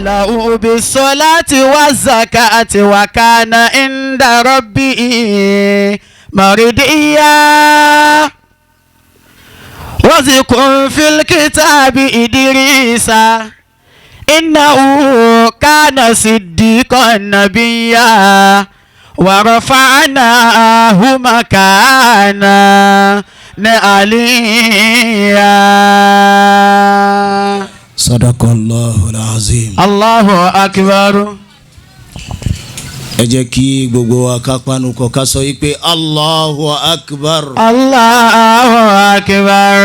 له بالصلاة والزكاة وكان عند ربه مرضيا واذكر في الكتاب إدريس إنه كان صديقا نبيا ورفعناه مكانا عليا. صدق الله العظيم. الله أكبر. ẹ jẹ́ kí gbogbo wa ká panukọ̀ ká sọ yìí pé Allahu Akbar. Allahu Akbar.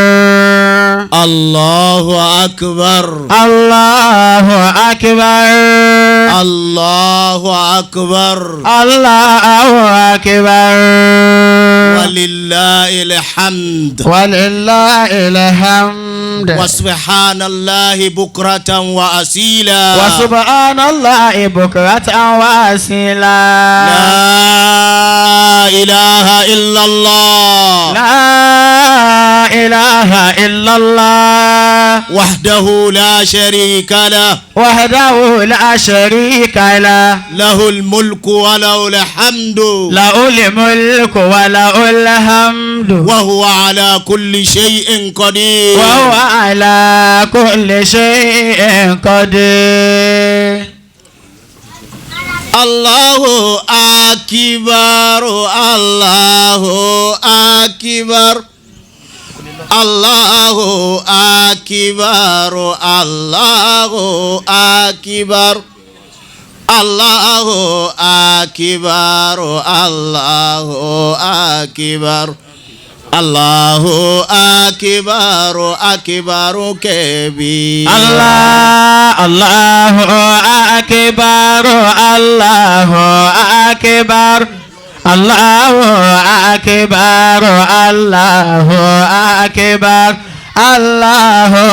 Allahu Akbar. Allahu Akbar. Allahu Akbar. Allahu Akbar. Walillahil hamd. Walillahil hamd. Wa subhanallahi bukratan wa asila. Wa subhanallahi bukratan wa asila. La ilaha illallah. La ilaha illallah. Wahdahu la sharika lah. Wahdahu la sharika lah. Lahul mulku wa lahul hamdu. Lahul mulku wa lahul hamdu. Wa huwa ala kulli shay'in qadir. Wa huwa ala kulli shay'in qadir. Allahu Akbar. Allahu Akbar. Allahu Akbar. Allahu Akbar. Allahu Akbar. Allahu Akbar. Allahu Akbar. Akbaru kabir. Allahu Akbar. Allahu Akbar. Allahu Akbar. Allahu Akbar. Allahu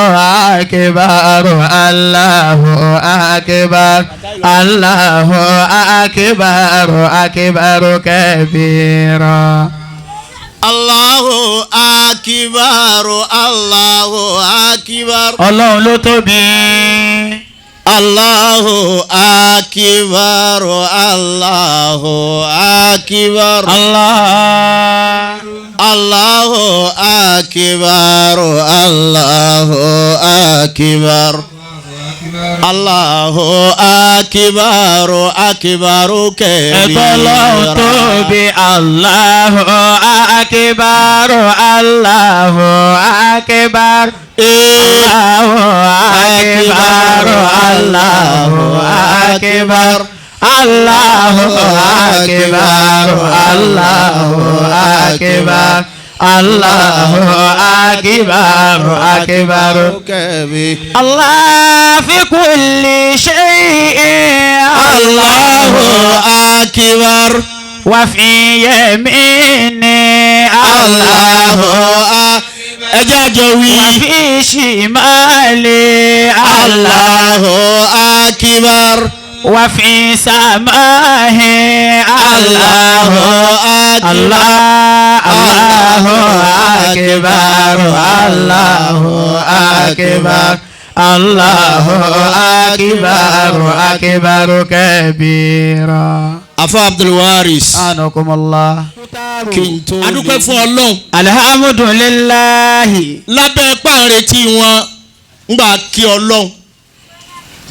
Akbar. Allahu Akbar. Allahu Akbar. Akbaru kabira. Allahu Akbar. Allahu Akbar. Ọlọ́run ló tóbi. Allahu Akbar. Allahu Akbar. Allah. Allahu Akbar. Allahu Akbar. Allahu Akbar. Akbaru kabira. Ẹ̀tọ́ Ọlọ́run tóbi. Allahu Akbar. Allahu Akbar. Allahu Akbar. Allahu Akbar. Allahu Akbar. Allahu Akbar. Allahu Akbar. Akbaru kabira. Allah fi kulli shay'in. Allahu Akbar. Wa fi yamini. Allahu Akbar. Ẹjẹ́ àjọ wí. Wa fi shimali. Allahu Akbar. Wa fi samahi. Allahu Akbar. Allahu Akbar. Allahu Akbar. Allahu Akbar. Akbaru kabira. Afa Abdulwaris. Anakumullah. Kí n tó lè. Adúpẹ́ fún Ọlọ́run. Alhamdulillahi. Lábẹ́ pàrẹ̀tì wọn ngbà kí Ọlọ́run.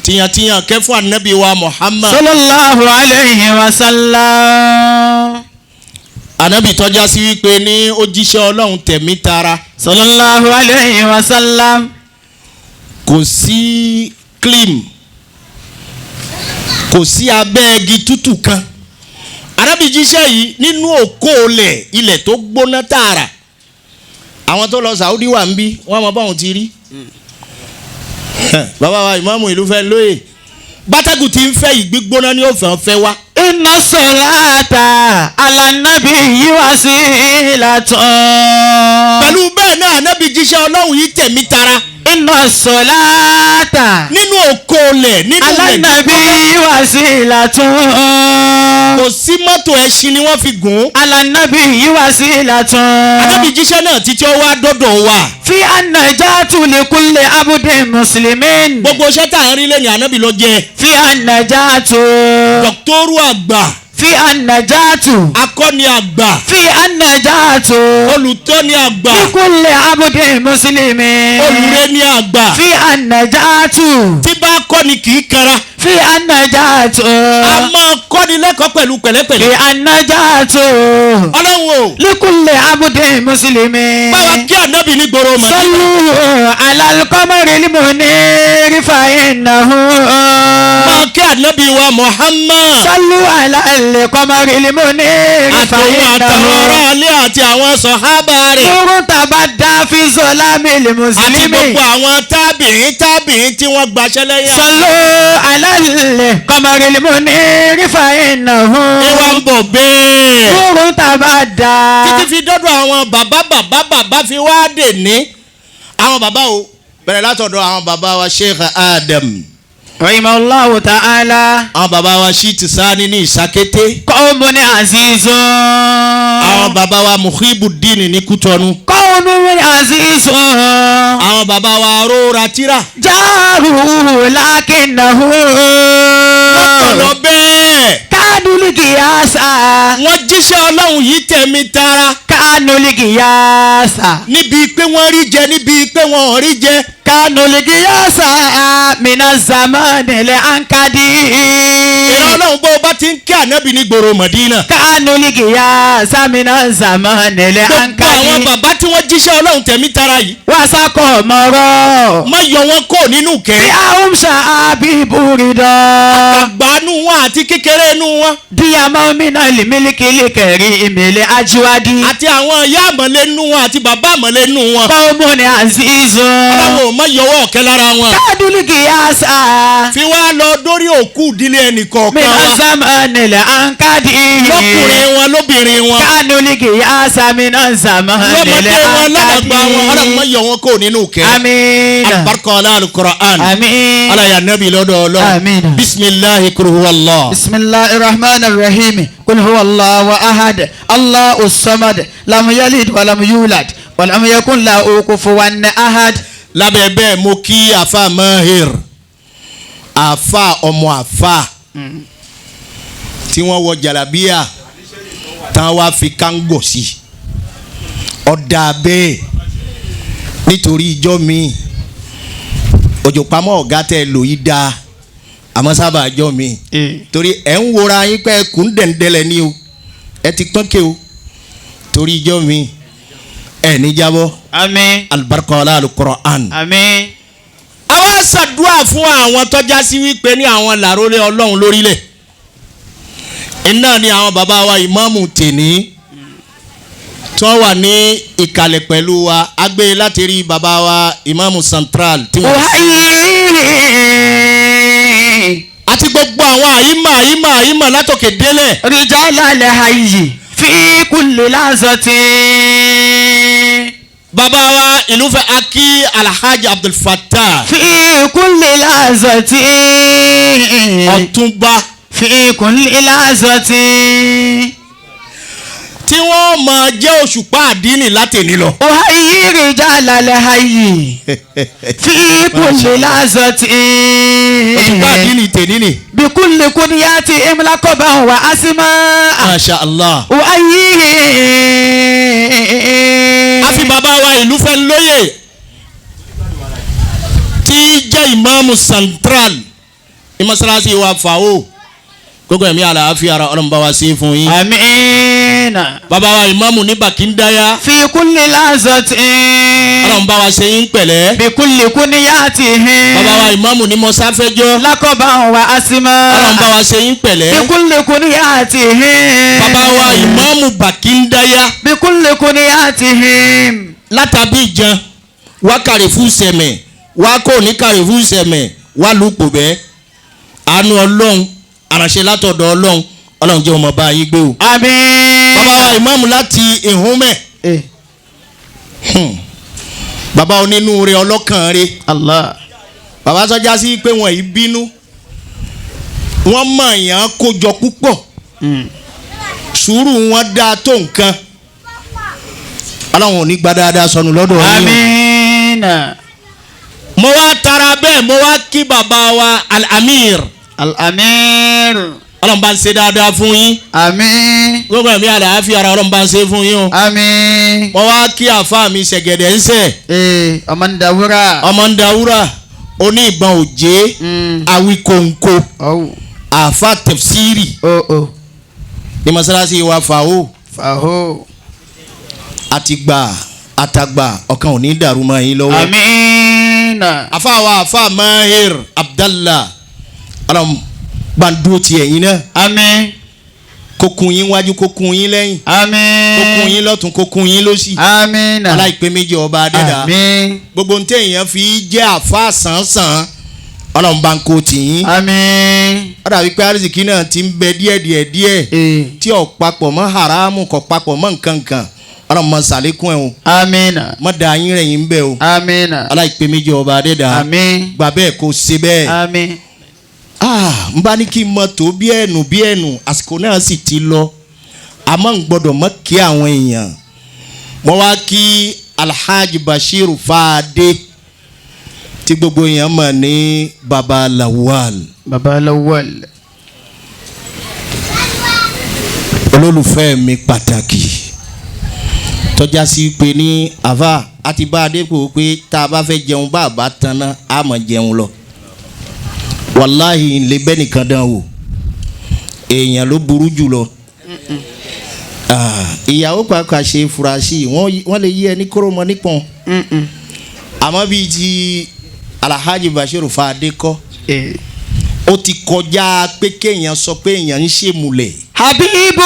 Tìyàntìyàn kẹfún ànábì wa Muhammad. Sallallahu alayhi wa sallam. Ànábì tọ́já sí wípé ní ó jíṣẹ́ Ọlọ́run tẹ̀mí tara. Sallallahu alayhi wa sallam. Kò sí clean. Kò sí abẹ́ igi tútù kan. Ànábì jíṣẹ́ yìí nínú òkòólẹ̀ ilẹ̀ tó gbóná tààrà. Àwọn tó lọ Saudi wà ń bí wọ́n mọ báwọn ti rí. Bàbá wa ìmáàmù ìlú fẹ́ lóye. Bátàgù tí ń fẹ́ ìgbígbóná ní òfin ọ̀fẹ́ wa. Inna salata ala nabiyyi wasilatun. Pẹ̀lú bẹ́ẹ̀ náà ànábì jíṣẹ́ Ọlọ́run yìí tẹ̀mí tara. inna salata. nínú òkò lẹ̀ nínú alanabi wasilatun. kò sí mọ́tò ẹṣin ni wọ́n fi gùn. alanabi wasilatun. Ànábì jíṣẹ́ náà títí ó wá dọ́dọ̀ wa. fi annajatu li kulli abdin muslimin. gbogbo iṣẹ́ tá à ń rí lẹ́yìn Ànábì ló jẹ́. fi annajatu. dọ́kítọ́rù àgbà. fi annajatu. akọ́ni àgbà. fi annajatu. olùtọ́ni àgbà. li kulli abdin muslimin. olùrẹ́ni àgbà. fi annajatu. tí bá kọ́ni kì í kara. fi annajatu. a máa kọ́ni lẹ́kọ̀ọ́ pẹ̀lú pẹ̀lẹ́pẹ̀lẹ́. fi annajatu. Ọlọ́run o. li kulli abdin muslimin. báwa kí Ànábì ní gbòòrò mọ̀. sallu ala al-qamaril munir fa innahu. máa kí Ànábì wa Muhammad. sallu ala al-qamaril munir fa àtòwọn àtàwọn innahu. ará ilé àti àwọn sọ̀hábà rẹ̀. nurun tabadda fi zolamil àti muslimin. gbogbo àwọn tábìín tí wọ́n gbaṣẹ́ lẹ́yìn. sallu ala al-qamaril munir fa innahu. ìwà ń bọ̀ bẹ́ẹ̀. nurun tabadda. títí fi dọ́dọ̀ àwọn bàbá fi wá dè ní. àwọn bàbá o bẹ̀rẹ̀ látọ̀dọ̀ àwọn bàbá wa Sheikh Adam. rahimahullahu ta'ala. àwọn bàbá wa Shiti Sani ní Ìsakété. qawmun azizun. àwọn bàbá wa Muhibuddin ní Kútọ́nù. qawmun azizun. àwọn bàbá wa Rora Tira. jaruhu lakinnahu. ọ̀rọ̀ bẹ́ẹ̀. kánúlì kìyàsá. wọ́n jíṣẹ́ Ọlọ́run yìí tẹ̀mí tara. kánúlì kìyàsá. níbi pé wọ́n rí jẹ níbi pé wọ́n ò rí jẹ. kánúlì kìyàsá mina zamani le ankadi. ìran Ọlọ́run bó o bá ti ń kí Ànábì ní gbòòrò Mọ̀dínà. kánúlì kìyàsá mina zamani le gbogbo ankadi. àwọn bàbá tí wọ́n jíṣẹ́ Ọlọ́run tẹ̀mí tara yìí. wasakọ mọ̀rọ̀. má yọ wọn kó nínú bí kẹ́. àwọn ṣàbíbù rí dán. àgbàánu wọn àti kékeré inú wọn. díyàmọ́ mina lè mílíkìlì kẹrí ìmìlẹ̀ ajíwádìí. àti àwọn ìyá àmọ̀lé inú wọn àti bàbá àmọ̀lé inú wọn. qawmun azizun. Ọlọ́run ò má yọwọ́ ọ̀kẹ́ lára wọn. kádùlì kìyàsá. fi wá lọ dórí òkú ìdílé ẹnì kọ̀ọ̀kan mina wa. zamani le ankadi. lọ́kùnrin wọn lóbìnrin wọn. kádùlì kìyàsá mina zamani le lọ́mọdé wọn ankadi. lọ́dọ̀gba wọn. Ọlọ́run má yọ wọn kó nínú kẹ́. àmín. alibarika al-Qur'an. àmín. ala ya nabi lọ́dọ̀ Ọlọ́run. àmín. bisimilahi kuruhu Allah. bisimilahi rahman rahim kul huwa allah wa ahad allahu samad lam yalid wa lam yulad wa lam yakun lahu kufuwan ahad. lábẹ́ bẹ́ẹ̀ mo kí àfa mahir àfa ọmọ àfa tí wọ́n wọ jàlábíà tán wá fi kángò sí ọ̀dà bẹ́ẹ̀ nítorí ìjọ mi òjò pamọ́ ọ̀gá tẹ́ lò yí dáa àmọ́ sábà jọ mi torí ẹ̀ ń wora yín pé kùn dẹ̀ndẹ̀lẹ̀ ni o ẹ ti pọ́n ké o torí ìjọ mi ẹ̀ ní jábọ́. àmín. alibarika al-Qur'an. àmín. àwa ṣàdúrà fún àwọn tọ́já sí wípé ní àwọn làrólé Ọlọ́run lórílẹ̀ iná ni àwọn bàbá wa ìmáàmù tèní tí wọ́n wà ní ìkàlẹ̀ pẹ̀lú wa agbé láti rí bàbá wa ìmáàmù central tí wọ́n. àti gbogbo àwọn àyímà látòkè délẹ̀. rijala le hayyi fi kulli lazati. bàbá wa ìlúfẹ́ akí alhaji Abdul Fattah. fi kulli lazati. ọ̀túnba. fi kulli lazati. tí wọ́n máa jẹ́ òṣùpá àdínì látẹ̀ní lọ. hayyi rijala le hayyi fi kulli lazati. òṣùpá àdínì tẹ̀ní ni. bi kulli kunyati imlakoban wa asima. masha Allah. hayyi. a fi bàbá wa ìlú fẹ́ lóye tí jẹ́ ìmáàmù central ìmọ̀sáláṣí wa fàwọ́ gbogbo ẹ̀mí àlàáfíà ara Ọlọ́run bá wa ṣe fún yín. àmín. bàbá wa ìmáàmù ní Bàkíńdáyà. fi kulli lazati. Ọlọ́run bá wa ṣe yín pẹ̀lẹ́. bi kulli kunyati. bàbá wa ìmáàmù ní Mọ́sáfẹ́jọ́. lakoban wa asima. Ọlọ́run bá wa ṣe yín pẹ̀lẹ́. bi kulli kunyati. bàbá wa ìmáàmù Bàkíńdáyà. bi kulli kunyati. látàbí ìjan wá kàrífù sẹ̀mẹ̀ wá kò ní kàrífù sẹ̀mẹ̀ wá lùpò bẹ́ẹ̀ àánú Ọlọ́run àránṣẹ́ látọ̀dọ̀ Ọlọ́run jẹ́ ọmọ bá yín gbé o. àmín. bàbá wa ìmáàmù láti Ìhúnmẹ̀ bàbá onínúure ọlọ́kàn rẹ̀ Allah. bàbá sọ́jà sí pé wọ́n yìí bínú wọ́n mọ̀ yàn kójọ púpọ̀ sùúrù wọn dáa tó nǹkan Ọlọ́run ò ní gba dáadáa sọnù lọ́dọ̀ yín. Amiina. mo wá tara bẹ́ẹ̀ mo wá kí bàbá wa al-amir. Al-amir. Ọlọ́run bá ń ṣe dáadáa fún yín. Àmín. gbogbo ẹ̀mí àlàáfíà ara Ọlọ́run bá ń ṣe fún yín o. Àmín. mo wá kí àfa mi ṣẹ̀gẹ̀dẹ̀ ń sẹ̀. Ọmọ ń dawúrà. ọmọ ń dawúrà oní ìbọn òjé awíkóńkó àfa tẹ̀fsírì ní masalasi wa fàáhó àtàgbà ọ̀kan ò ní dàrú mọ́ yín lọ́wọ́. Àmín. àfa mahir abdallah Ọlọ́run gbàndó tiẹ̀ yín náà. Àmín. kókun yín wájú kókun yín lẹ́yìn. Àmín. kókun yín lọ́tún kókun yín lósì. Àmín. aláìpé méjì ọba adẹ́dà. Àmín. gbogbo ntẹ èèyàn fi jẹ́ àfa sàn-sàn Ọlọ́run bá ń kó tì yín. Àmín. ó dàbí pé arísìkí náà ti ń bẹ díẹ̀ tí ò papọ̀ mọ́ haramu kò papọ̀ mọ́ nǹkankan Ọlọ́run mọ sàlékún ẹ̀ o. Àmín. mọ da yín rẹ̀ yín bẹ́ẹ̀ o. Àmín. aláìpé méjì ọba adẹ́dà. Àmín. gbà bẹ́ẹ̀ kó ṣe bẹ́ẹ̀. Àmín. n bá ní kí n mọ tó bí ẹnu àsìkò náà sì ti lọ àmọ́ n gbọ́dọ̀ mọ́ kí àwọn èèyàn mo wá kí Alhaji Bashiru Fade tí gbogbo èèyàn mọ̀ ní Baba Lawal. Baba Lawal. olólùfẹ́ mi pàtàkì tọ́já sí pé ní àfà àti bá a dé kó pé tá a bá fẹ́ jẹun bá a bá tan náà a mọ̀ jẹun lọ wàláhì lè bẹ́ nìkan dán o èèyàn ló burú jù lọ ìyàwó pàápàá ṣe furasí wọ́n lè yí ẹni kóró mọ́ nípọn àmọ́ bíi ti Alhaji Bashiru Fade kọ́ ó ti kọjá pé kéèyàn sọ pé èèyàn ń ṣèmùlẹ̀. Habibu.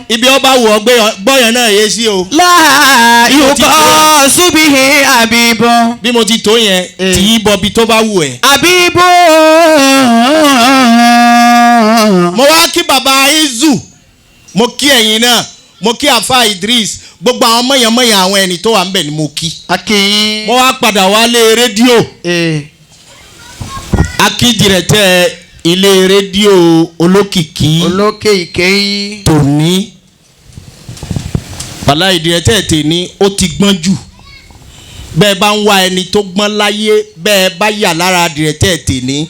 ibi ọba wọ gbọ́yàn náà yé sí o. láàyùkọ́ súbìhì Habibu. bí mo ti tó yẹn tí í bọ bí tó bá wù ẹ́. Habibu. mo wá kí baba Izu mo kí ẹ̀yin náà mo kí afa Idris gbogbo àwọn mọ̀yànmọ̀yàn àwọn ẹni tó wà ń bẹ̀ ni mo kí. Akin. mo wá padà wálé rédíò. akíndìrẹ̀tẹ̀ ilé rédíò Olokiki. Olokiki. tòní wàlá ìdìrẹ̀tẹ̀ tèní ó ti gbọ́n jù bẹ́ẹ̀ bá ń wá ẹni tó gbọ́n láyé bẹ́ẹ̀ bá yà lára ìdìrẹ̀tẹ̀ tèní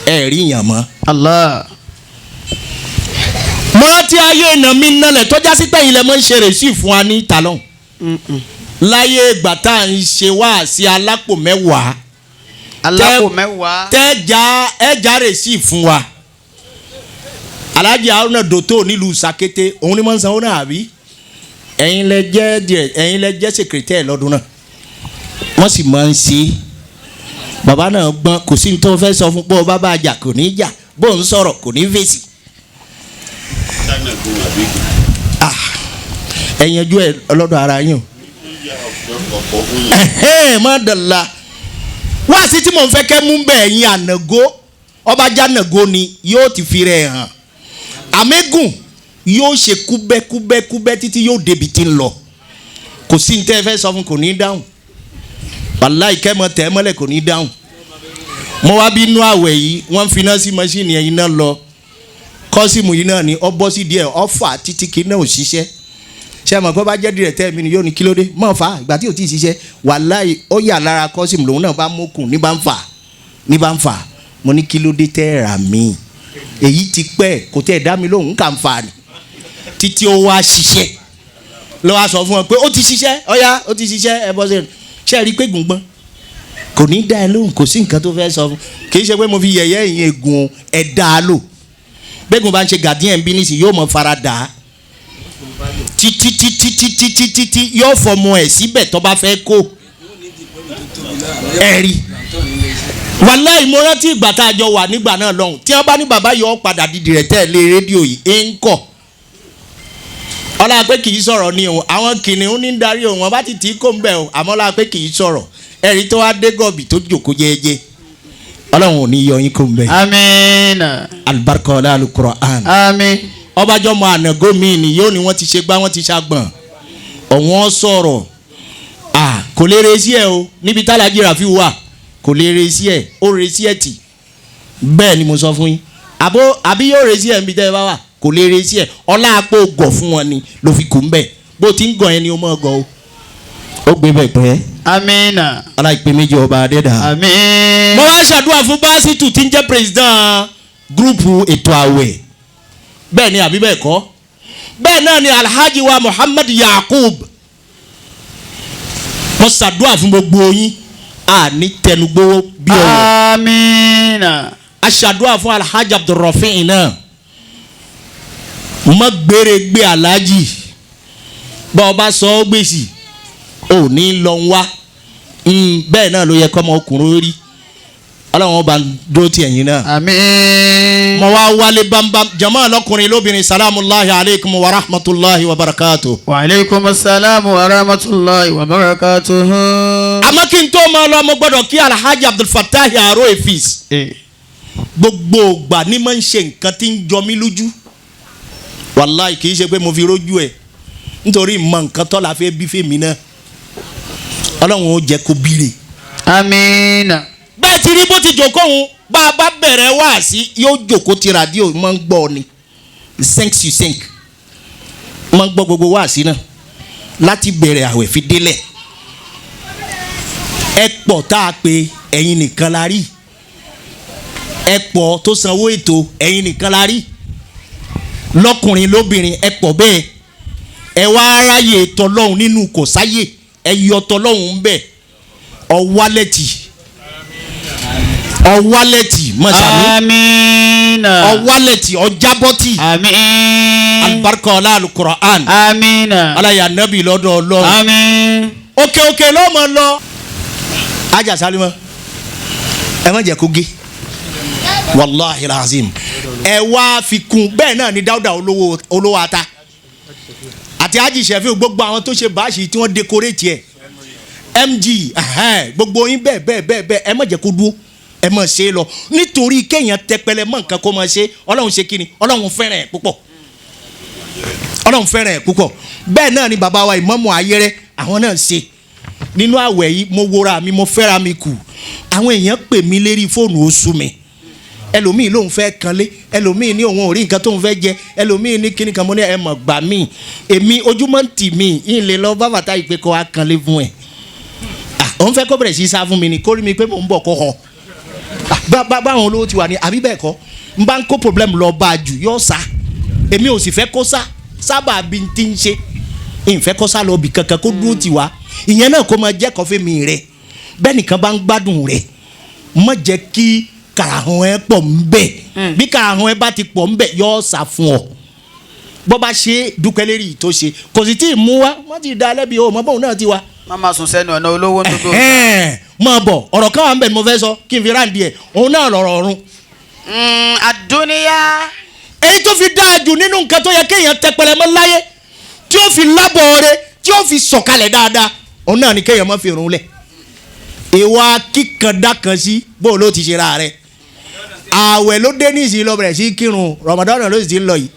ẹ̀ rí yàn mọ́. Allah. mo rántí ayé ìnà mi nálẹ̀ tọ́já sí pé ilẹ̀ mọ́ ń ṣe rèsí fún wa ní ìtàlọ́hùn láyé ìgbà tá à ń ṣe wáàsí alápò mẹ́wàá ẹja rèsí fún wa Alhaji Arounan dòtó nílùú Sàkété òun ni mo ń sanwó náà àbí ẹ̀yin lẹ jẹ́ sèkìrìtẹ́ lọ́dún náà wọ́n sì máa ń ṣe bàbá náà gbọ́n kò sí ní tó fẹ́ sọ fún pé bá bá jà kò ní jà bó ń sọ̀rọ̀ kò ní fèsì. ẹ̀yin ẹjọ́ ẹ ọlọ́dọ̀ ara yín o má dàla wáàsí tí mò ń fẹ́ kẹ́ mú bẹ́ẹ̀ yín ànàgó ọba jánàgó ni yóò ti fi rẹ̀ hàn àmẹ́gùn yóò ṣe kúbẹ́kúbẹ́kúbẹ́ títí yóò débi tí ń lọ kò sí ní tẹ́ ẹ fẹ́ sọ fún kò ní dáhùn wàláì kẹ́mọ tẹ́ mọ́lẹ̀ kò ní dáhùn mo wá bí inú àwẹ̀ yìí wọ́n fi iná sí mọ́ṣíìnì ẹ̀yin náà lọ kọ́sìmù yìí náà ni ọ bọ́ sí díẹ̀ ọ̀fà títí kí náà ò ṣiṣẹ́ ṣé àmọ́ pé bá jẹ́ dìrẹ̀tẹ́ mi ni yóò ní kílódé mọ̀ fà ìgbà tí ò tí ì ṣiṣẹ́ wàláì ó yà lára kọ́sìmù lòun náà bá mókùn ní bá ń fà mo ní kílódé tẹ́ rà mí èyí ti pẹ́ kò tẹ́ dá mi lóhùn kà ń fà ní títí ó wá ṣiṣẹ́ ló wá sọ fún wọn pé ó ti ṣiṣẹ́ ọ̀yá ó ti ṣiṣẹ́ ẹ bọ́ sí ṣe rí pé gbùngbọ́n kò ní dá ẹ lóhùn kò sí nǹkan tó fẹ́ sọ fún kì í ṣe pé mo fi yẹ̀yẹ́ ìyẹn egun ẹ̀ dá a lò gbẹ́gun bá ń ṣe gàdíẹ̀ ń bí nísìnyí yóò mọ fara dà á títí yóò fọmọ ẹ̀ síbẹ̀ tó bá fẹ́ kó ẹ̀ rí wàláì mo rántí ìgbà tá a jọ wà nígbà náà lọ́hùn tí wọ́n bá ní bàbá yọ ọ́ padà di dìrẹ̀tẹ̀ lé rédíò yìí ń kọ̀ ọlá pé kì í sọ̀rọ̀ ni o àwọn kìnìún ní darí o wọn bá ti tì í kó ń bẹ̀ o àmọ́ ọlá pé kì í sọ̀rọ̀ ẹ̀rí tó wá dé gọ̀bì tó jòkó jẹ́ẹ́jẹ́ ọlọ́run ò ní yọ yín kó ń bẹ̀. Àmín. alibarika ọlá alukur'an. Àmín. ọbàjọ́ mọ ànàgó mi ni yóò ní wọ́n ti ṣe gbá wọ́n ti ṣàgbọ̀n ọ̀wọ́n sọ̀rọ̀ kò lè resí ẹ o níbi tálájì Rafi wà kò lè resí ẹ ó resí ẹ tì bẹ́ẹ̀ ni mo sọ fún yín àbí yóò resí ẹ níbi tẹ́ ẹ bá wà kò lè resí ẹ ọlá àpò gọ̀ fún wọn ni ló fi kù ń bẹ̀ bó ti ń gọ̀ yẹn ni ó mọ̀ gọ̀ o ó gbé bẹ̀ pẹ́. Amina. Aláìpé méjì ọba adẹ́dà. Àmín. Mo wá ṣàdúrà fún Básítù tí ń jẹ́ president gúrùpù ètò àwẹ̀ bẹ́ẹ̀ ni àbí bẹ́ẹ̀ kọ́ bẹ́ẹ̀ náà ni Alhaji wa Muhammad Yakub mo ṣàdúrà fún gbogbo yín ní tẹnugbó bí ọ̀rọ̀. Amina. A ṣàdúrà fún Alhaji Abdulrafi náà mo gbére gbé Alhaji bá ọba sọ ọ́ gbèsè ò ní lọ wá bẹ́ẹ̀ náà ló yẹ kọ́ ọmọ ọkùnrin rí Ọlọ́run ọba dúró ti ẹ̀yìn náà. Àmín. Mo wá wálé bámbám jama lọkùnrin lóbìnrin salamullahi aleykum wa rahmatulahi wa barakatu. Wa aleykum salamu wa rahmatulahi wa barakatu. Àmọ́ kí n tó máa lọ mo gbọ́dọ̀ kí Alhaji Abdulfatahi Aro Efis. Gbogbo ìgbà ni mo ń ṣe nǹkan tí ń jọ mí lójú wàláì kì í ṣe pé mo fi rójú ẹ̀ nítorí mọ nǹkan tó la fẹ́ bí fèmí náà Ọlọ́run ó jẹ́ kó bíire. Àmín. Bẹ́ẹ̀ ti rí bó ti jòkó òun bá a bá bẹ̀rẹ̀ wáàsí yóò jòkó ti rádíò máa ń gbọ́ ni sync you sync máa ń gbọ́ gbogbo wáàsí náà láti bẹ̀rẹ̀ àwẹ̀ fi délẹ̀ ẹ pọ̀ tá a pè ẹ̀yin nìkan la rí ẹ pọ̀ tó sanwó ètò ẹ̀yin nìkan la rí lọ́kùnrin lóbìnrin ẹ pọ̀ bẹ́ẹ̀ ẹ wá aráyè tọlọ́hun nínú kò sáyè ẹ yọ tọlọ́hun ń bẹ̀ ọwálẹ̀tì mọ̀sàmí. Amina. Ọwálẹ̀tì ọjàbọ̀tì. Àmín. Alibarika ọlá alukura'an. Amina. Alaya nabi lọ́dọ̀ Ọlọ́run. Àmín. Òkè ló mọ̀ lọ. Ajá Sálímọ̀ ẹ má jẹ́ kó gé wàláhi razim ẹ wá fi kún bẹ́ẹ̀ náà ni Dáúdà olówó ata àti Haji Shefiu gbogbo àwọn tó ṣe báàṣì tí wọ́n dekorate ẹ̀ MG gbogbo yín bẹ́ẹ̀ ẹ má jẹ́ kó dúró ẹ má ṣe é lọ nítorí kéèyàn tẹpẹlẹ mọ́ nǹkan kó má ṣe Ọlọ́run ṣe kíni Ọlọ́run fẹ́ràn ẹ̀ púpọ̀ bẹ́ẹ̀ náà ni bàbá wa Ìmámù Ayẹ́rẹ́ àwọn náà ṣe nínú àwẹ̀ yìí mo wora mi mo fẹ́ra mi kù àwọn èèyàn pè mí lérí fóònù oṣù mi ẹlòmíì lòun fẹ́ kanlé ẹlòmíì ní òun ò rí nǹkan tóun fẹ́ jẹ ẹlòmíì ní kíní kan mo ní ẹ mọ̀ gbà mí èmi ojúmọ́ ń tì mí yín lè lọ bá bàtà ìpè kọ́ akanlé fún ẹ̀ òun fẹ́ kó bẹ̀rẹ̀ sí sá fún mi ni kó rí mi pé mò ń bọ̀ kó hàn báwọn olówó ti wà ní àbí bẹ́ẹ̀ kọ́ n bá ń kó problem lọ bá a jù yóò sá èmi ò sì fẹ́ kó sábà bí n ti ń ṣe ìfẹ́ kó sá lọ bì kankan kó dúró tì wá ìyẹn náà kó máa jẹ́ kọfí mi rẹ̀ bẹ́ẹ̀ nìkan bá ń gbádùn rẹ̀ má jẹ́ kí karahun ẹ pọ̀ ń bẹ̀ bí karahun ẹ bá ti pọ̀ ń bẹ̀ yọ sá fún ọ bọ́ bá ṣe dúpẹ́ lérí tó ṣe kò sì tí ì mú wa wọ́n ti da lẹ́bi o mọ bóun náà ti wa. má máa sùn sẹ́nu ọ̀nà olówó tó tó. máa bọ̀ ọ̀rọ̀ kan wà ń bẹ̀ ni mo fẹ́ sọ kí n fi ráǹdì ẹ̀ òun náà lọ̀rọ̀ ọ̀run. àdúnyá. èyí tó fi dáa jù nínú nǹkan tó yẹ kéèyàn tẹpẹlẹ mọ́ láyé tí ó fi lábọ̀ rẹ̀ tí ó fi sọ̀kalẹ̀ dáadáa òun náà ni kéèyàn má fi run lẹ̀ ìwà kíkandá kan sí bó ló ti ṣe ra rẹ̀ ààwẹ̀ ló dé ní ìsìn lọ bẹ̀rẹ̀ sí kírun Ramadan ló sì ti ń lọ yìí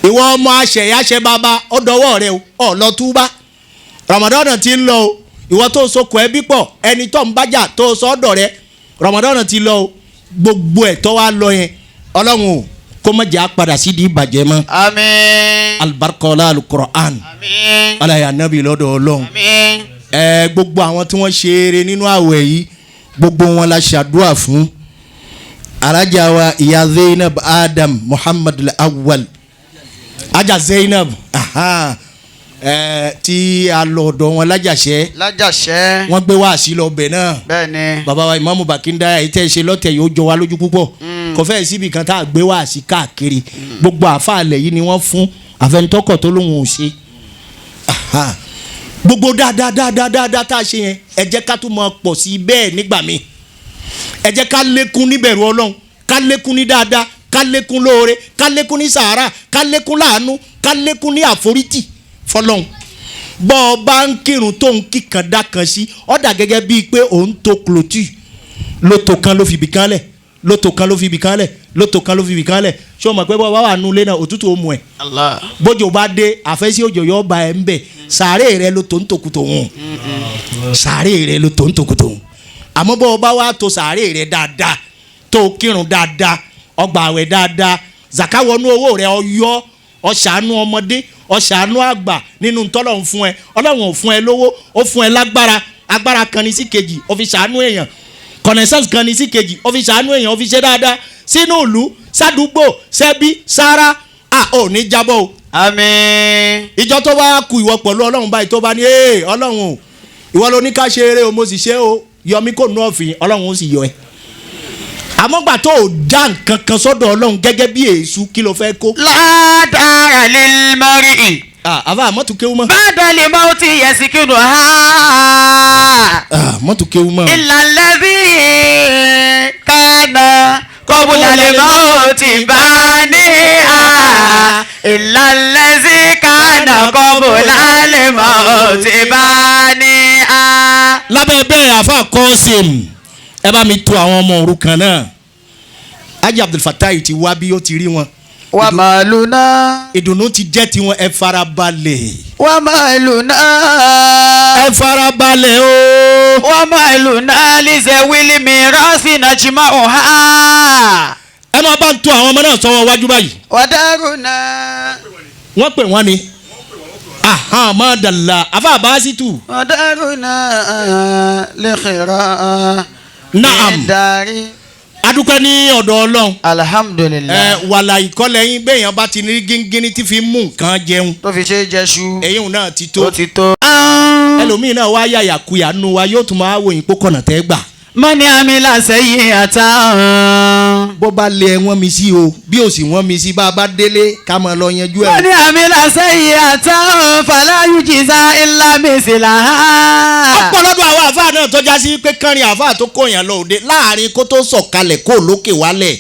ìwọ ọmọ aṣẹ̀yàṣẹ bàbá ọ̀dọ́wọ́ rẹ o lọ túbá Ramadan ti ń lọ o ìwọ tó sokò ẹbí pọ̀ ẹni tó ń bájà tó sọ ọ̀dọ̀ rẹ Ramadan ti lọ o gbogbo ẹ̀ tó wá lọ yẹn Ọlọ́run o kó má jẹ́ àpadà sí di ìbàjẹ́ mọ́. Àmín. Alibarikọ́lá alukur'an. Àmín. Alaya nabi lọ́dọ̀ Ọlọ́run. Àmín. Gbogbo àwọn tí wọ́n ṣe eré nínú àwẹ̀ yìí gbogbo wọn la ṣàdúrà fún alájà wa ìyá Zainab Adam Muhammad al-Awwal ajá Zainab tí a lọ ọ̀dọ̀ wọn lájàṣẹ́ wọ́n gbé wáàsí lọ bẹ̀ náà bẹ́ẹ̀ni bàbá wa Ìmámù Bàkíndá èyí tẹ́ ṣe lọ́tẹ̀ yóò jọ wá lójú púpọ̀ kò fẹ́ síbi kan tá a gbé wáàsí káàkiri gbogbo àfàlẹ̀ yìí ni wọ́n fún àfẹnitọ́kọ̀ tó lóun ò ṣe gbogbo dáadáa tá a ṣe yẹn ẹ jẹ́ ká tún máa pọ̀ sí bẹ́ẹ̀ nígbà míì ẹ jẹ́ ká lékún níbẹ̀rù Ọlọ́run ká lékún ní dáadáa ká lékún lóore ká lékún ní sàárà ká lékún láàánú ká lékún ní àforítì fọlọ́hún bọ́ ọ bá ń kírun tó ń kíkan dákan sí ọ̀dà gẹ́gẹ́ bíi pé òun tó clôture lóto kan ló fi ibì kan lẹ̀ lóto kan ló fi ibì kan lẹ̀ lóto kan ló fi bìkan lẹ̀ ṣé o mọ̀ pé bọ́ wà nù lé náà òtútù ó mú ẹ̀ bójú bá dé àfẹ́sí òjò yóò ba ẹ̀ ń bẹ̀ sàárè rẹ ló tó ń tòkùtò hùn sàárè rẹ ló tó ń tòkùtò hùn àmọ́ bọ́ bá wà tó sàárè rẹ dáadáa tó kírun dáadáa ọgbà àwẹ̀ dáadáa zaka wọnú owó rẹ ọyọ́ ọ̀ṣàánú ọmọdé ọ̀ṣàánú àgbà nínú tọ́lọ́run fún ẹ ọlọ́run ò fún ẹ lówó ó fún ẹ lágbára agbára kan ní sí kejì ó fi ṣàánú èèyàn connaissance kan ní sí kejì ó fi ṣàánú èèyàn ó fi ṣe dáadáa sínú ìlú sádùúgbò sẹ́bí sára ò ní jábọ́ o. àmín. ìjọ tó bá ku ìwọ pẹ̀lú ọlọ́run báyìí tó bá ní ọlọ́run o ìwọ ló ní ká ṣe eré o mo sì ṣe o yọmí kò nú ọ̀fìn ọlọ́run ó sì yọ ẹ. àmọ́ gbà tó o já nǹkan kan sọ́dọ̀ ọlọ́run gẹ́gẹ́ bí èṣù kí ló fẹ́ kó. ládàá lil mar'i. àbá mọ́tò kéwú mọ́. ba'da li mawti yasikinuha. mọ́tò kéwú mọ́. illa alladhi kana qabla li mawti baniha. illa alladhi kana qabla li mawti baniha. lábẹ́ bẹ́ẹ̀ àfa kọ́sìm ẹ bá mi to àwọn ọmọ òrukàn náà Haji Abdulfatai ti wá bí ó ti rí wọn. wa maluna. ìdùnnú ti jẹ́ tiwọn ẹ farabalẹ̀. wa maluna. ẹ farabalẹ̀ o. wa maluna li zawil mirasi najma'uha. ẹ máa bá ń to àwọn ọmọ náà sọ́wọ́ wájú báyìí. wa daruna. wọ́n pè wọ́n ni. máa dàlá àfa àbáṣítù. wa daruna li khira. naam dari. adúpẹ́ ní ọ̀dọ̀ ọlọ́run. alhamdulilayi. wàlà ìkọlẹ̀ yín bẹ́ẹ̀ yẹn bá ti ní gíngíní tí fi mú nǹkan jẹun. tó fi ṣe jẹṣu. èyí náà ti tó. ó ti tó. ẹlòmíì náà wá yàyà kuyà nù wa yóò tún máa wòyìn pé kọ̀nà tẹ́ gbà. mọ́ni amílà sẹ́yìn àtàwọn. bó bá lé wọ́n mi sí o bí o sì wọ́n mi sí bá a bá délé ká máa lọ yanjú ẹ̀. mọ́ni amílà sẹ́yìn àtàwọn fàlàyé jìzá ńlá mẹ́sìlá. ọ̀pọ̀lọpọ̀ àwọn àfáà náà tọ́já sí pé kánrin àfáà tó kóyàn lọ òde láàrin kó tó sọ̀kalẹ̀ kó lókè wálẹ̀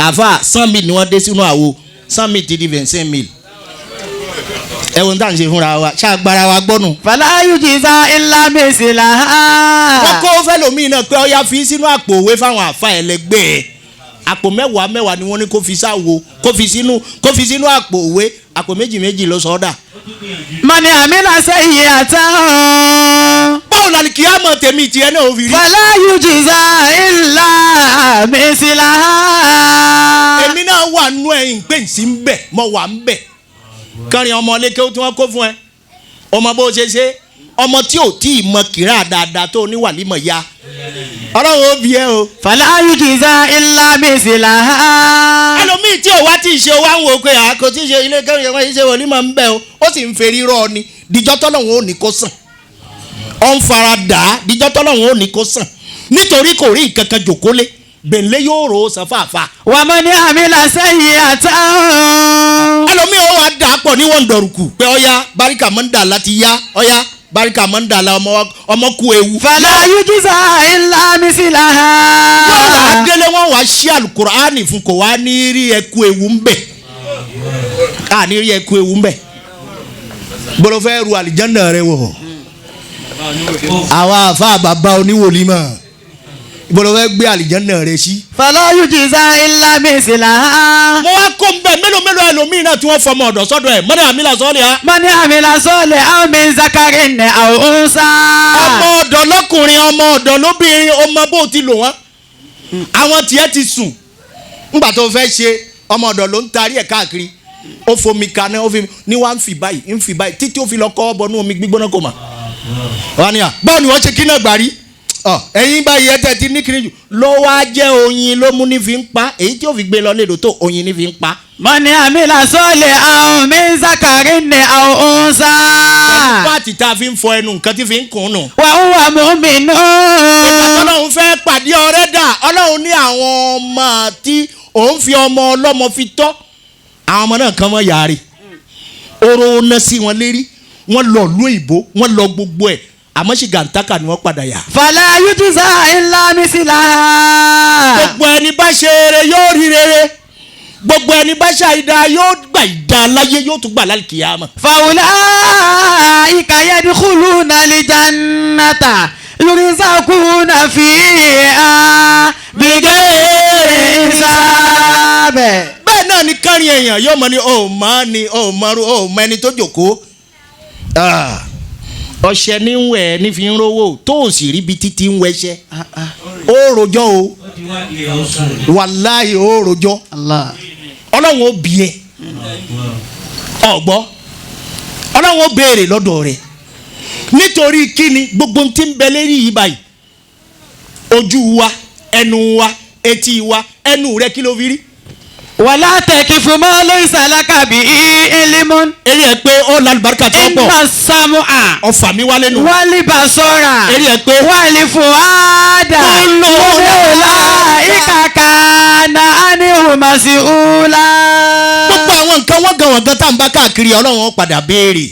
àfáà 100,000 ni wọ́n dé sínú àwo 100,000 ti di 25,000. ẹ̀wọ̀n tá à ń ṣe fúnra wa ṣáàgbára wa gbọ́nù. fàlàyé jìzá ńlá mẹ́sìlá. wọ́n kó fẹ́lòmíì náà pé ọya fi sínú àpò òwe fáwọn àfa ẹlẹgbẹ́ ẹ̀ àpò mẹ́wàá ni wọ́n ní kó fi sáwo kó fi sínú àpò òwe àpò méjì ló sọ́dà. mọ́ni amílà sẹ́yìn àtàwọn. báwo la kí á mọ̀ tèmi tiẹ̀ náà ò fi rí. fàlàyé jìzá ńlá mẹ́sìlá. èmi náà wà nú ẹ̀yìn pé nsí ń bẹ̀ mọ̀ wà ń bẹ̀ kẹrin ọmọ lékè tí wọ́n kó fún ẹ ọmọ bó ṣe ṣe ọmọ tí ò tí ì mọ kìrá dáadáa tó ní wàlímọ̀ ya ọlọ́run ó bí ẹ o. fàlàyé jìzá ńlá mẹ́sìlá. ẹlòmíì tí ò wá tí ì ṣe wá ń wò pé kò tí ì ṣe ilé kẹrin ìwé ìṣe wàlímọ̀ ń bẹ o ó sì ń ferí rọ ni díjọ́ tọ́lọ́run ó ní kó sàn ó ń fara dà á díjọ́ tọ́lọ́run ó ní kó sàn nítorí kò rí nǹkan kan jòkólé bẹ̀ńlẹ́ yóò rò ó sàn fàáfà. wà mọ́ ní àmìlà sẹ́yìn àtàwọn. ẹlòmíì ó wà dà á pọ̀ ní wọ́n dọ̀rùkù pé ọ̀ya baríkà mọ́ńdà láti yá ọ̀ya baríkà mọ́ńdà la ọmọ kú ewu. fàlà yújísà ńlá mísìlá. wọ́n wà á délé wọ́n wà á ṣí àlùkùránì fún kò wá ní rí ẹkú ewu ń bẹ̀ ká ní rí ẹkú ewu ń bẹ̀ gbọ́dọ̀ fẹ́ ru àlìjánnà rẹ wọ̀ àwa àfa bàbá oníwòlímọ̀ gbọ́dọ̀ fẹ́ gbé àlìjánnà rẹ sí. fàlà yújísà ńlá mísìlá. mo wá kó ń bẹ mélòó ẹlòmíì náà tí wọ́n fọmọ ọ̀dọ̀ sọ́dọ̀ ẹ̀ mọ́ni àmì làsọ́ọ̀lì ha. mọ́ni àmì làsọ́ọ̀lì àwọn mi zakari ní àwọn ọ̀nsá. ọmọ ọ̀dọ̀ lọ́kùnrin ọmọ ọ̀dọ̀ lóbìnrin ọmọ bó ti lò wọ́n àwọn tiẹ̀ ti sùn ńgbà tó fẹ́ ṣe ọmọ ọ̀dọ̀ ló ń tarí ẹ̀ káàkiri ó fomi kaná ó fi ní wá ń fi báyìí títí ó fi lọ kọ́ bọ̀ ní omi gbígbóná kò mà. wọ́n ní à báwo ni wọ́n ṣe kí náà gbà rí ẹ̀yin báyìí ẹ̀ tẹ̀ ti ní kiri jù ló wá jẹ́ oyin ló mú ní fi ń pa èyí tí ó fi gbé lọ lédò tó oyin ní fi ń pa. mọ́ni àmì làsọ́ọ̀lì àwọn mi zakari ní àwọn ọ̀nsá. pẹ̀lú pàtì tá a fi ń fọ ẹnu nǹkan tí fi ń kùn nù. wà ń wà mú mi nù. ìgbà Ọlọ́run fẹ́ pàdé ọ̀rẹ́ dà Ọlọ́run ní àwọn ọmọ tí òun fi ọmọ ọlọ́mọ fi tọ́ àwọn ọmọ náà kàn mọ́ yàrá oró ná sí wọn lérí wọ́n lọ lú ìbò wọ́n lọ gbogbo ẹ̀ àmọ́ ṣì gàǹtàkà ni wọ́n padà yà. fàlà yújísà ńlá mísìlá. gbogbo ẹni bá ṣe eré yóò rí rere gbogbo ẹni bá ṣe àìdá yóò gbà ìdá láyé yóò tún gbà lálùkìyámà. fàwùlà ìkàyẹ̀dì kúlù nàlìjànàtà yorùsàkùnà fìhà bìgẹ́ الحساب. bẹ́ẹ̀ náà ni kárin èèyàn yóò mọ ni ó máa ni ó mọ̀rú ó mọ ẹni tó jókòó. ọṣẹ ní ń wẹ̀ ní fi ń rówó tó o sì rí bi títí ń wẹṣẹ. ó rojọ́ o wàláhì ó rojọ́. ọlọ́run ó bí ẹ ọ̀gbọ́ ọlọ́run ó béèrè lọ́dọ̀ rẹ̀ nítorí kíni gbogbo tí ń bẹ lérí yìí báyìí ojú wa ẹnu wa etí wa ẹnu rẹ kí ló fi rí. wàlá tẹkifu ma laysa laka bihi ilmun. eré ẹ pé ó lálùbáríkà tí wọ́n pọ̀. inna sam'a. ọ̀fà mi wálé nù. wal basara. eré ẹ pé. wal fuada. ulaika kana anhu mas'ula. gbogbo àwọn nǹkan wọ́gànwọ̀gàn tá à ń bá káàkiri ọlọ́run ó padà béèrè.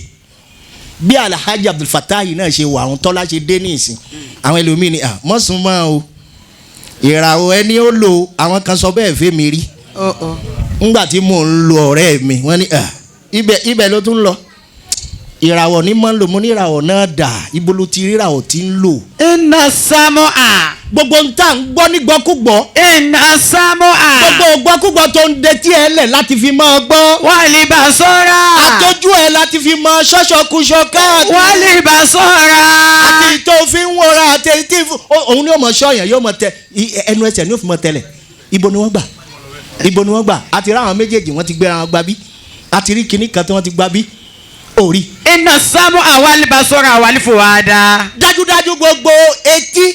bí alhaji abdulfatahi náà ṣe wà àwọn tọ́lá ṣe dé ní ìsìn àwọn ẹlòmíì ni mọ̀sùn mọ́ o ìràwọ̀ ẹni ó lò àwọn kan sọ bẹ́ẹ̀ fẹ́ mi rí ńgbà tí mò ń lo ọ̀rẹ́ mi wọ́n ní ibẹ̀ ló tún lọ ìràwọ̀ ní mọ́ ń lò mo ní ìràwọ̀ náà dà ibo ló ti ríràwọ̀ tí ń lò. inna sam'a. gbogbo ń tà ń gbọ́ ní gbọ́kúgbọ́. inna sam'a. gbogbo gbọ́kúgbọ́ tó ń detí ẹ lẹ̀ láti fi máa gbọ́. wal basara. àtọ́jú ẹ láti fi máa ṣọ́ṣọ́kúṣọ́ káàkiri. wal basara. àti tó fi ń wọra àti tí òun ni yóò mọ ṣọ́yàn yóò mọ tẹ ẹnu ẹsẹ̀ ni yóò fi mọ tẹlẹ̀ ibo ni wọ́n gbà àti ráwọn méjèèjì wọ́n ti gbéra wọn gbà bí àti rí kinní kan tí wọ́n ti gbà bí orí. inna sam'a wal basara wal fuada. dájúdájú gbogbo etí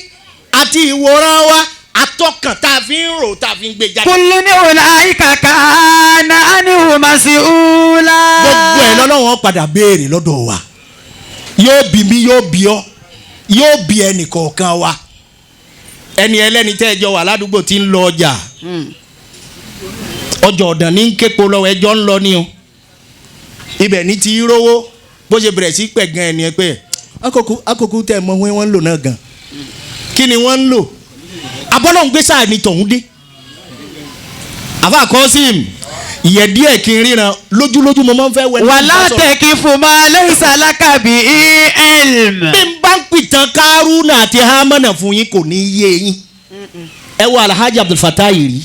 àti ìwòran wa atọ́kàn tá a fi ń rò tá a fi ń gbé jáde. kullun ulaika kana anhu mas'ula. gbogbo ẹ̀ lọ́lọ́wọ́n padà béèrè lọ́dọ̀ wa yóò bí mi yóò bí ọ yóò bí ẹnì kọ̀ọ̀kan wa ẹni ẹlẹ́ni tẹ́ ẹjọ́ wà ládùúgbò tí ń lọ ọjà ọ̀dàn ní képo lọ́wọ́ ẹjọ́ ń lọ ní o ibẹ̀ ní ti rówó bó ṣe bẹ̀rẹ̀ sí pẹ̀ gan ẹni ẹ pé àkókò tẹ̀ mọ́ wọ́n ń lò náà gan kí ni wọ́n ń lò abọ́lọ́hún gbé sáà ní tọ̀hún dé àfa kọ́sìm ìyẹ̀ díẹ̀ kí n ríran lójúlójú mo máa ń fẹ́ wẹ̀. wàlá takifu ma laysa laka bihi ilm. bí n bá ń pìtàn kárúnà àti hámánà fún yín kò ní yé yín. ẹ wo alhaji abdulfatahi rí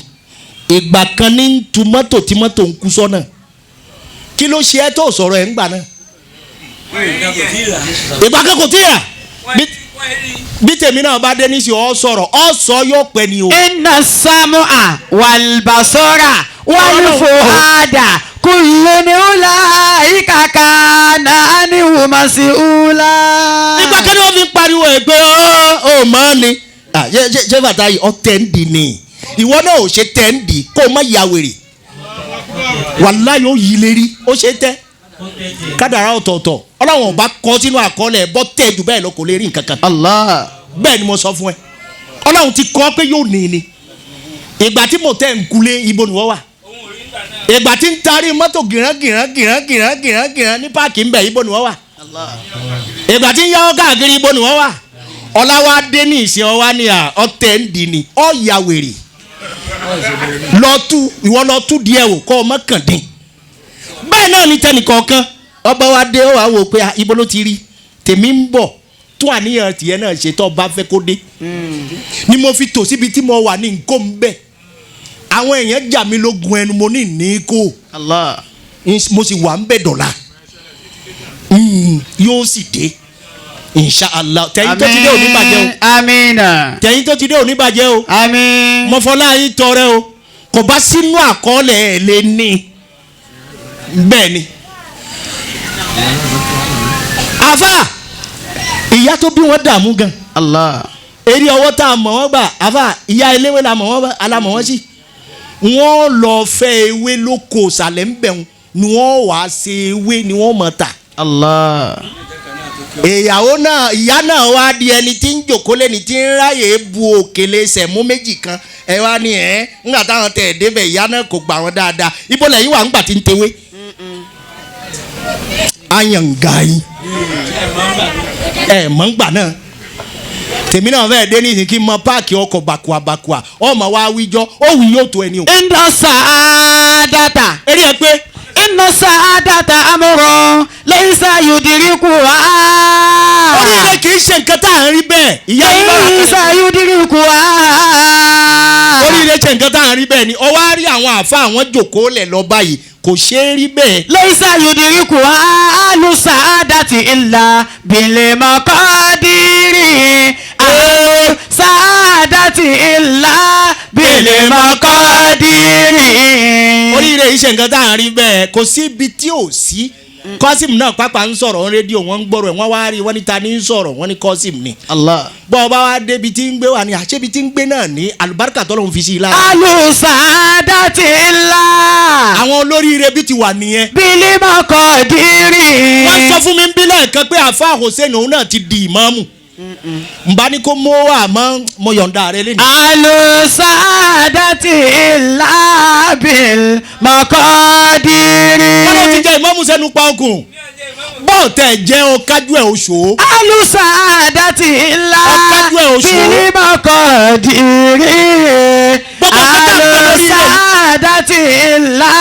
ìgbà kan ní tòmátò tí mọ́tò ń kú sọ́nà kí ló ṣe ẹ́ tó sọ̀rọ̀ ẹ̀ ń gbà náà. ìgbà kan kò tí ì rà bí tèmi náà bá dé níṣẹ́ ọ sọ̀rọ̀ ọ sọ yóò pẹ́ ni o. inna sam'a wal basara wal fuada kullun ulaika kana anhu mas'ula. ìgbà kan ni wọ́n fi ń pariwo ẹ̀ pé ó máa ní ṣé bàtà yìí ọ̀tẹ̀ ń dì ní ìwọ náà ò ṣe tẹ̀ ń dì kó o má ya wèrè wàláyé ó yí lérí ó ṣe tẹ́ kádàrá ọ̀tọ̀ọ̀tọ̀ ọlọ́run ọba kọ sínú àkọọ́lẹ̀ bọ́ tẹ̀ jù bẹ́ẹ̀ lọ kò lè rí nǹkan kan. Allah bẹ́ẹ̀ ni mo sọ fún ẹ ọlọ́run ti kọ́ pé yóò ní ni ìgbà tí mo tẹ̀ ń kulé ibo ni wọ́n wà ìgbà tí ń tarí mọ́tò gìrán ní páàkì ń bẹ̀ ibo ni wọ́n wà ìgbà tí ń yáwó káàkiri ibo ni wọ́n wà ọláwá dé ní ìsìn ọwá ní ọtẹ̀ ń dì ní ọ̀yà wèrè ìwọ lọ tú díẹ̀ wò kọ́ ọmọ kàn dín bẹ́ẹ̀ náà ní tẹnìkọ̀ọ̀kan ọba wa dé ó wà wò pé ibo ló ti rí tèmi ń bọ̀ tún àníyàn tìyẹn náà ṣe tó bá fẹ́ kó dé ni mo fi tò síbi tí mo wà ní nǹkó ń bẹ̀ àwọn èèyàn jà mí lógun ẹnu mo ní ní kó mo sì wà ń bẹ̀ dọ̀la yóò sì dé inshallah tẹ̀yin tó ti dé òní bàjẹ́ o amina tẹ̀yin tó ti dé òní bàjẹ́ o àmín mọ̀fọ́lá yìí tọrẹ o kò bá sínú àkọọ́lẹ̀ ẹ̀ lé ní bẹ́ẹ̀ ni àfà ìyá tó bí wọn dààmú gan Allah eré ọwọ́ tá a mọ̀ wọ́n gbà àfà ìyá eléwé la mọ̀ wọ́n sí wọ́n lọ fẹ́ ewé lóko sàlẹ̀ ń bẹ̀ ni wọ́n wàá ṣe ewé ni wọ́n mọ̀ ta Allah ìyàwó náà ìyá náà wá di ẹni tí ń jòkó lẹ́ni tí ń ráyè bu òkèlè sẹ̀mú méjì kan ẹ wá ní ńgbà táwọn tẹ̀ débẹ̀ ìyá náà kò gbà wọ́n dáadáa ibo lẹ́yìn wà ńgbà tí ń tewé ayànga yín ẹ mọ̀ ńgbà náà tèmi náà fẹ́ẹ́ dé nísìnyí kí n mọ páàkì ọkọ̀ bàkùà ọmọ wa wíjọ́ ó wí yóò tó ẹni o. inna sa'adata eré ẹ pé inna sa'adata amrun laysa yudrikuha. oríire kì í ṣe nǹkan tá à ń rí bẹ́ẹ̀ ìyá yìí bá wà kẹ́lẹ́. laysa yudrikuha. oríire ṣe nǹkan tá à ń rí bẹ́ẹ̀ ni ọwọ́ á rí àwọn àfa àwọn jòkó lẹ̀ lọ báyìí kò ṣe é rí bẹ́ẹ̀. Laysa yudriku ahlu sa'adati illa bil maqadiri. Ahlu sa'adati illa bil maqadiri. oríire yìí ṣe nǹkan tá à ń rí bẹ́ẹ̀ kò sí ibi tí ò sí. Kọ́sìm náà pápá ń sọ̀rọ̀ rédíò wọ́n ń gbọ́rọ̀ ẹ̀ wọ́n wá rí wọ́n ní ta ní sọ̀rọ̀ wọ́n ní Kọ́sìm ni. Allah. bọ́ ọba wa débi tí ń gbé wa ni àṣebi tí ń gbé náà ní àlùbáríkà tọ́lọ́run fi sí i lára. Ahlu sa'adati illa. àwọn olóríire bí ti wà nìyẹn. bil maqadiri. wọ́n sọ fún mi ń bí lẹ́ẹ̀kan pé àfa Hussein òun náà ti di ìmáàmù. nba ni kò mọ́ wà mọ́ mo yọ̀ǹda rẹ lẹ́nu. Ahlu sa'adati illa bil maqadiri. wọ́n ló ti jẹ́ ìmáàmù sẹ́nu pa okùn. bọ́ọ̀ tẹ̀ jẹ́ o kájú ẹ̀ oṣù. Ahlu sa'adati illa Ọ̀kájú ẹ̀ oṣù. bil maqadiri. Ahlu sa'adati illa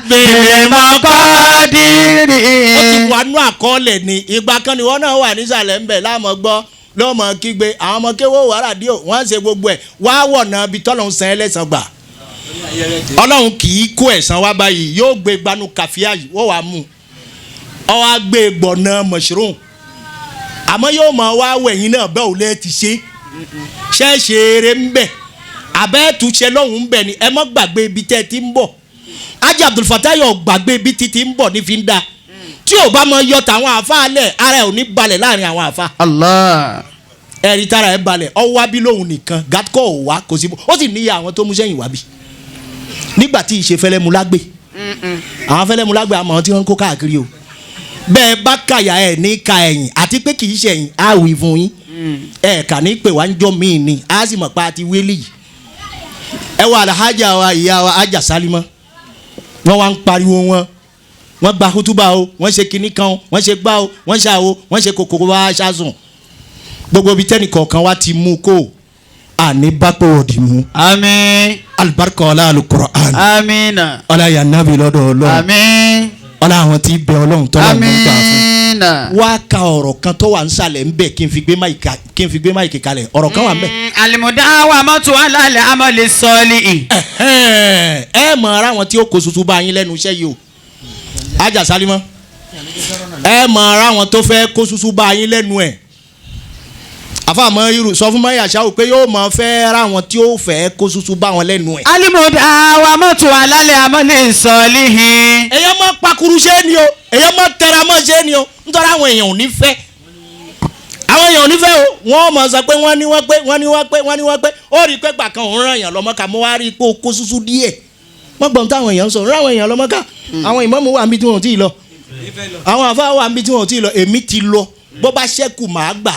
bil maqadiri. ó ti wà nú àkọọ́lẹ̀ ni ìgbà kan ni wọ́n náà wà nísàlẹ̀ ńbẹ̀ láàmú gbọ́ lọ́mọ kígbe àwọn ọmọ kéwọ́ wàrà díò wọ́n ṣe gbogbo ẹ̀ wá wọ̀nà bí tọ́lọ́hún san ẹlẹ́sàn gbà. ọlọ́run kì í kó ẹ̀san wá báyìí yóò gbé gbanú kàfíà yìí wọ́n wàá mú ọ wá gbé gbọ̀nà mọ̀ṣúrùn àmọ́ yóò máa wá wẹ̀yìn náà bẹ́ẹ̀ ò lẹ́ ti ṣe ṣẹ́ẹ̀ṣẹ̀ eré ń bẹ̀ abẹ́ẹ̀túnṣe lọ́hùn ń bẹ̀ ni ẹ mọ́ gbàgbé ibi tẹ́ ẹ ti ń bọ̀ Ajé Abdulfatai yóò gbàgbé ibi títí ń bọ̀ ní fi ń da tí ò bá mọ yọ tàwọn àfáàlẹ̀ ara ẹ̀ ò ní balẹ̀ láàrin àwọn àfa. Allah. ẹ̀rí tára ẹ̀ balẹ̀ ọ wá bí lóhùn nìkan gàtkọ́ ò wá kò sí bó ó sì níyà àwọn tó mú sẹ́yìn wá bí nígbà tí ìṣe fẹ́lẹ́ mu lágbè àwọn fẹ́lẹ́ mu lágbè àmọ́ tí wọ́n ń kó káàkiri o bẹ́ẹ̀ bá kàyà ẹ̀ ní ka ẹ̀yìn àti pé kì í ṣe ẹ̀yìn á wí fún yín ẹ̀ kà ní pè wá ń jọ míì ni á sì mọ̀ pa àti wélì yìí ẹ wà alhaja wa ìyá wa ajá Sálímọ́ wọ́n wá ń pariwo wọ́n gba hutuba o wọ́n ṣe kinní kan o wọ́n ṣe gbá o wọ́n ṣá o wọ́n ṣe kòkòrò wa ṣáàzùn gbogbo ibi tẹ́nì kọ̀ọ̀kan wa ti mú kó àní bá pé òdì mú. Àmín. alibarika ọlá alukur'an. Amina. ọlá yanabi lọ́dọ̀ Ọlọ́run. Àmín. ọlá àwọn tí bẹ Ọlọ́run tọ́lá mú gbà fún. Amina. wá ka ọ̀rọ̀ kan tó wà nsàlẹ̀ ń bẹ̀ kí n fi gbé máìkì kalẹ̀ ọ̀rọ̀ kan wà ń bẹ̀. Al-mudawamatu ala al-amali salih. ẹ mọ̀ ara wọn tí ó kó susu bá yín lẹ́nu iṣẹ́ yìí o Ajá Sálímọ́ ẹ mọ̀ ara wọn tó fẹ́ kó susu bá yín lẹ́nu ẹ̀ àfàmọ́ irú sọ fún mayà ṣáà pé yóò mọ̀ fẹ́ ra wọn tí ó fẹ́ kó susu bá wọn lẹ́nu ẹ̀. Al-mudawamatu ala al-amali salih. èyàn máa pakuru ṣé ni o èyàn máa tẹra mọ́ ṣé ni o nítorí àwọn èèyàn ò ní fẹ́ àwọn èèyàn ò ní fẹ́ o wọ́n mọ̀ sọ pé wọ́n ní wọ́n pé ó rí i pé gbàkan òun ràn yàn lọ́mọ́ka mo wá rí i pé ó kó susu díẹ̀ wọ́n gbọ́n táwọn èèyàn sọ ráwọn èèyàn lọ́mọ́ka àwọn ìmáàmù wà níbi tí wọ́n ò tí ì lọ àwọn àfáà wà níbi tí wọ́n ò tí ì lọ èmi ti lọ bó bá ṣẹ́kù màá gbà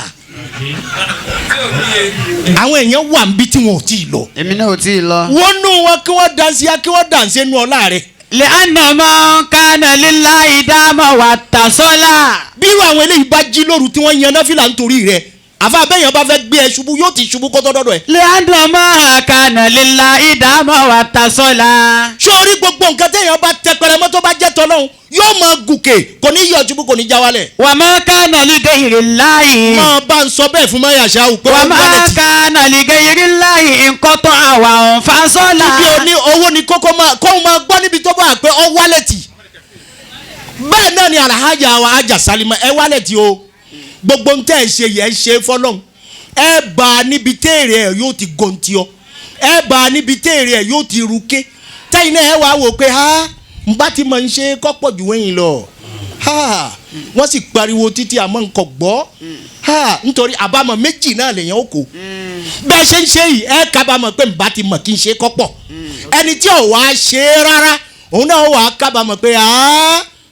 àwọn èèyàn wà níbi tí wọ́n ò tí ì lọ. Èmi náà ò tí ì lọ. wọ́n nù wọn kí wọ́n dansiya kí wọ́n dansi nù ọ̀la rẹ̀. Li'anna man kana lillahi dama wattasala. bí irú àwọn eléyìí bá jí lóru tí wọ́n yan náfìlà nítorí rẹ̀ àfa abẹ́yẹn bá fẹ́ gbé ẹ ṣubú yóò ti ṣubú kótó dọ́dọ̀ ẹ̀. Li'anna man kana lillahi dama wattasala. sórí gbogbo nǹkan téèyàn bá tẹ pẹrẹmọ tó bá jẹ́ tọ́lọ́hún yóò máa gùkè kò ní yọ ṣubú kò ní já wálẹ̀. Wa ma kana li ghayrillahi. máa bá ń sọ bẹ́ẹ̀ fún mayà ṣáà pé Wa wọ́n ma wálẹ̀ tì. kana li ghayrillahi inqata'a wa fasala. ibi òní owó ni kókó máa gbọ́ níbi tó bá pé ọ wálẹ̀ tì. bẹ́ẹ̀ náà ni alhaja wa Ajá Sálímọ́ ẹ wálẹ̀ tì o gbogbo ntẹ́ ẹ ṣe yẹ ẹ ṣe fọlọ́n ẹ bá a níbi téèrè ẹ yóò ti gòntì ọ ẹ bá a níbi téèrè ẹ yóò ti ruké tẹ́yìn náà ẹ wàá wò pé ha n bá ti máa ń ṣe kọ́pọ̀ jù wẹ́yìn lọ ha wọ́n sì pariwo títí àmọ́ nǹkan gbọ́ ha nítorí àbámọ̀ méjì náà lèyàn ó kó bẹ́ẹ̀ ṣe ń ṣe yìí ẹ kábàámọ̀ pé n bá ti mọ̀ kí n ṣe kọ́pọ̀ ẹni tí ò wá ṣe é rárá òun náà wà á kábàámọ̀ pé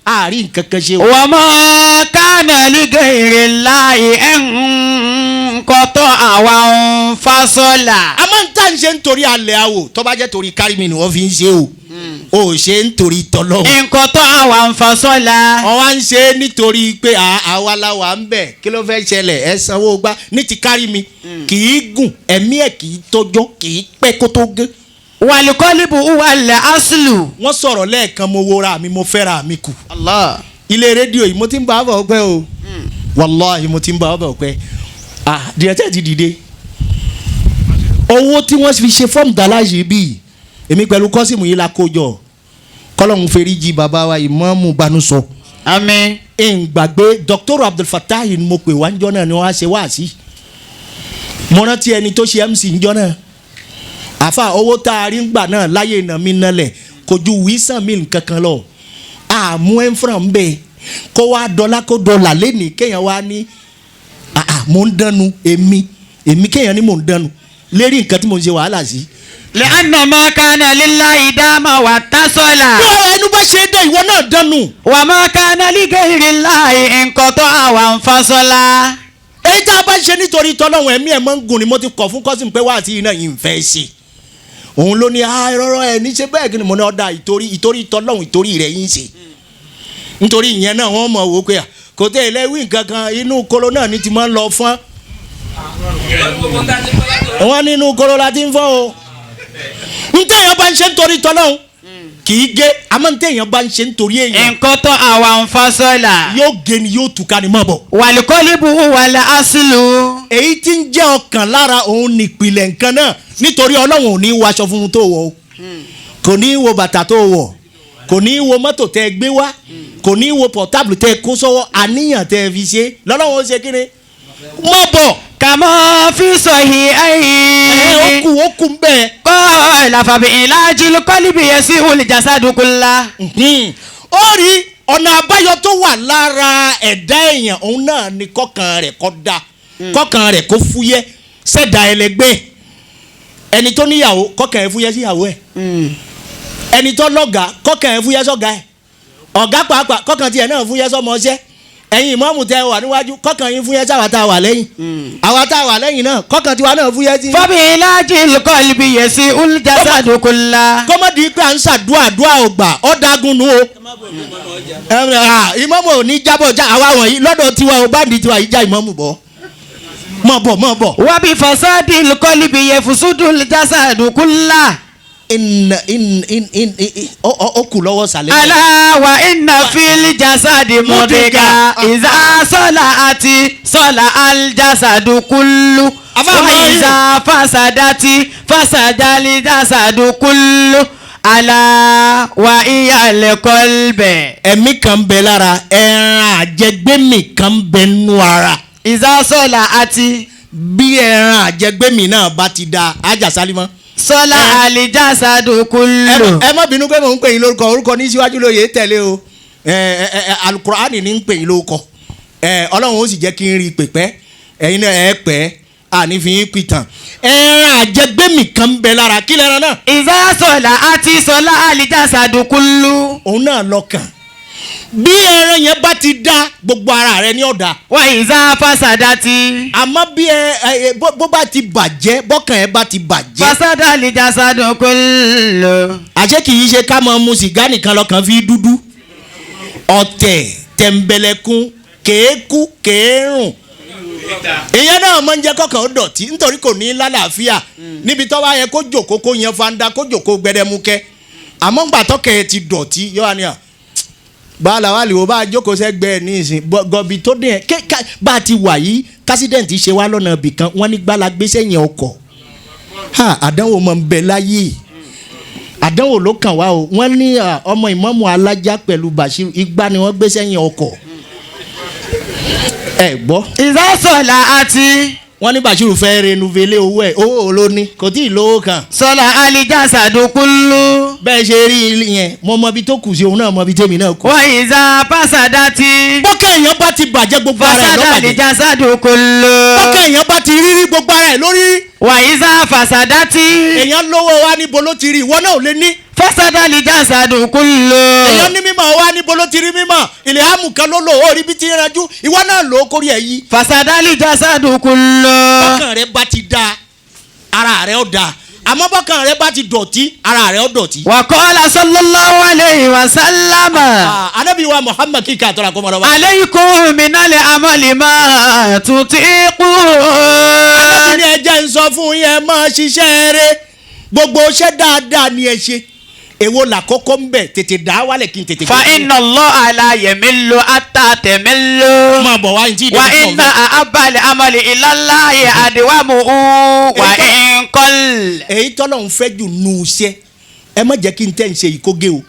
àárín nǹkan kan ṣe o. Wa ma kana li ghayrillahi inqata'a wa fasala. a máa ń tà ń ṣe nítorí alẹ́ àwò tó bá jẹ́ torí kárí mi ni wọ́n fi ń ṣe o ò ṣe nítorí tọ́lọ́. Inqata'a wa fasala. wọ́n wá ń ṣe nítorí pé àwa la wà ń bẹ̀ kí ló fẹ́ ṣẹlẹ̀ ẹ sanwó gbá ní ti kárí mi kì í gùn ẹ̀mí ẹ̀ kì í tọ́jọ́ kì í pẹ́ kó tó gé. Wal qalbu wal aslu. wọ́n sọ̀rọ̀ lẹ́ẹ̀kan mo wora mi mo fẹ́ra mi kù. Allah. ilé rédíò yìí mo ti ń bá ọbẹ̀ ọpẹ́ o wàláhì mo ti ń bá ọbẹ̀ ọpẹ́ díẹ̀ tẹ́ ti dìde owó tí wọ́n fi ṣe fọ́ọ̀mù dàlájì bíi èmi pẹ̀lú kọ́sìmù yìí la kó jọ kọ́lọ́hún feríjì bàbá wa ìmáàmù Banúsọ. àmín. ìgbàgbé Dr. Abdul Fattah ni mo pè wá níjọ́ náà ni wọ́n á ṣe wáàsí. mo rántí ẹni tó ṣe MC níjọ́ náà àfa owó tá a rí ń gbà náà láyé iná mi nálẹ̀ kò ju wíṣàn mí kankan lọ àmú ẹnfràn ń bẹ kó wá dọ́là kó dọ́là lẹ́nìí kéèyàn wá ní mò ń dánu èmi kéèyàn ní mò ń dánu lérí nǹkan tí mo ń ṣe wàhálà sí. لأن ما كان لله دام واتصل. bí ẹnu bá ṣe é dé ìwọ náà dánu. وما كان لغير الله انقطع وانفصل. èyí tá a bá ṣe nítorí tọ́lọ́hún ẹ̀mí ẹ̀ máa ń gùn ni mo ti kọ̀ fún kọ́sìn pé wáàsí iná yìí ń fẹ́ ṣe. òun ló ní rọrọ ẹ ní ṣe bẹ́ẹ̀ kí ni mo ní ọ̀dà ìtorí tọ́lọ́hún ìtorí rẹ̀ yín ṣe. nítorí ìyẹn náà wọ́n mọ̀ wò pé kò tẹ́ ilé wí nǹkan kan inú kolo náà ni ti máa ń lọ fún. wọ́n nínú kolo la ti ń fọ́ o. ntẹ̀yàn bá ń ṣe nítorí tọ́lọ́hún kì í gé àmọ́ ntẹ̀yàn bá ń ṣe nítorí èèyàn. انقطع وانفصل. yóò gé ni yóò túká ni má bọ̀. والقلب هو الأصل. èyí tí ń jẹ́ ọkàn lára òun nípìnlẹ̀ nǹkan náà nítorí ọlọ́run ò ní wo aṣọ funfun tó wọ̀ o kò ní wo bàtà tó wọ̀ kò ní wo mọ́tò tẹ́ gbé wá kò ní wo pọ̀tábìlì tẹ́ kó sọ́wọ́ àníyàn tẹ́ fi ṣe lọ́lọ́run ó ṣe kí ni má bọ̀. كما في صحيحين. ó kù ń bẹ́ẹ̀. قال فبعلاج القلب يسيء الجسد كله. ó rí ọ̀nà àbáyọ tó wà lára ẹ̀dá èèyàn òun náà ni kọ́kàn rẹ̀ kó dá kọ́kàn rẹ̀ kó fúyẹ́ sẹ́dá ẹlẹgbẹ́ ẹni tó níyàwó kọ́kàn ẹ̀ fúyẹ́ síyàwó ẹ̀ ẹni tó lọ́gàá kọ́kàn ẹ̀ fúyẹ́ sọ́gàá ẹ̀ ọ̀gá pàápàá kọ́kàn tiẹ̀ náà fúyẹ́ sọ́mọṣẹ́ ẹ̀yin ìmáàmù tẹ́ wà níwájú kọ́kàn yín fúyẹ́ sáwà tá a wà lẹ́yìn àwa tá a wà lẹ́yìn náà kọ́kàn tiwa náà fúyẹ́ sí. فبعلاج القلب يسيء الجسد كله. kọ́mọ́dé pé à ń ṣàdúrà àdúrà ògbà ọ̀dàgùn nù o. ìmáàmù ò ní jábọ̀ já àwa wọ̀nyí lọ́dọ̀ tiwa ò bá ní tiwa yìí já ìmáàmù bọ̀ mọ̀ bọ̀. وبفساد القلب يفسد الجسد كله. ó kù lọ́wọ́ sàlẹ̀. ألا وإن في الجسد مضغة إذا صلحت صلح الجسد كله وإذا فسدت فسد الجسد كله ألا وهي القلب. ẹ̀mí kan bẹ lára ẹran àjẹgbẹ́mì kan bẹ nú ara. إذا صلحت. bí ẹran àjẹgbẹ́mì náà bá ti da ajá sálímọ́. sọlá alijasadu kullu. ẹ má bínú pé mò ń pè yín lórúkọ orúkọ ní síwájú lóye tẹ̀lé o alukur'ani ní ń pè yín lórúkọ ọlọ́run ó sì jẹ́ kí n rí pèpẹ́ ẹ̀yin náà ẹ̀ pẹ́ àní fi yín pìtàn ẹran àjẹgbẹ́mì kan ń bẹ lára kí lẹ́ran náà. ìzá sọlá àti sọlá alijasadu kullu. òun náà lọ́kàn bí ẹran yẹn bá ti dá gbogbo ara rẹ ní ọ̀dà. wà ìzá fasadati. àmọ́ bí bó bá ti bàjẹ́ bọ́kàn ẹ bá ti bàjẹ́. fasada alijasadu kullu. àṣé kì í ṣe ká máa mu sìgá nìkan lọ́kàn fi dúdú ọ̀tẹ̀ tẹ̀m̀bẹ̀lẹ̀kún kéékú kéérùn ìyẹn náà máa ń jẹ́ kọ́kàn ó dọ̀tí nítorí kò ní lálàáfíà níbi tó bá yẹ kó jòkó kó yẹn fanda kó jòkó gbẹdẹmukẹ àmọ́ ńgbà tọ́kẹ̀ ti dọ̀tí yóò wá ní à báàlà wà lè wo bá a jókòó sẹ́gbẹ̀ẹ́ ní ìsìn gọ̀bì tó dé yẹn bá a ti wà yìí kásídẹ̀ǹtì ṣe wá lọ́nà ibì kan wọ́n ní gbala gbéṣẹ́ yẹn ọkọ̀ àdánwò mọ̀ ń bẹ láyé àdánwò ló kàn wá o wọ́n ní ọmọ ìmáàmù alájà pẹ̀lú Bàṣírù igbá ni wọ́n gbéṣẹ́ yẹn ọkọ̀ ẹ gbọ́. ìzásọ̀lá àti. wọ́n ní Bàṣírù fẹ́ renuvele owó ẹ̀ owó ló ní kò tí ì lówó kan. sọlá alijasadu kullu. bẹ́ẹ̀ ṣe rí yẹn mo mọ ibi tó kù sí òun náà mọ ibi tèmi náà kù. wọ́n ìzá fasadati. bọ́kẹ́ èèyàn bá ti bàjẹ́ gbogbo ara ẹ̀ lọ́bàjẹ́. fasada alijasadu kullu. bọ́kẹ́ èèyàn bá ti rírí gbogbo ara ẹ̀ lórí. wọ́n ìzá fasadati. èèyàn lówó wa níbo ló ti rí ìwọ náà ò lè ní. fasada alijasadu kullu. èèyàn ní mímọ̀ wa níbo ló ti rí mímọ̀ ilé àmù kan ló lò ó rí bí ti ranjú ìwọ náà lò ó kórè ẹ̀ yí. fasada alijasadu kullu. bọ́kàn rẹ bá ti da ara rẹ ó da àmọ́ bọ́kàn rẹ bá ti dọ̀tí ara rẹ ó dọ̀tí. wa qala sallallahu alayhi wa sallama. anabi wa Muhammad kíkà àtọ́ra kó mọ̀ lọ́wọ́. alaykum minal amali ma tutiqun. anabi ni ẹ jẹ́ n sọ fún yẹn máa ṣiṣẹ́ rẹ gbogbo iṣẹ́ dáadáa ni ẹ ṣe èwo là kọ́kọ́ ń bẹ̀ tètè dá wálẹ̀ kí n tètè. fa inna Allah la yamillu hatta tamillu. máa bọ̀ wá ní tí ìdí wa inna ahabal amali ila Allahi adwamuhu wa in qall. èyí tọ́lọ̀ ń fẹ́ jù nù iṣẹ́ ẹ má jẹ́ kí n tẹ́ ń ṣe ìkóge o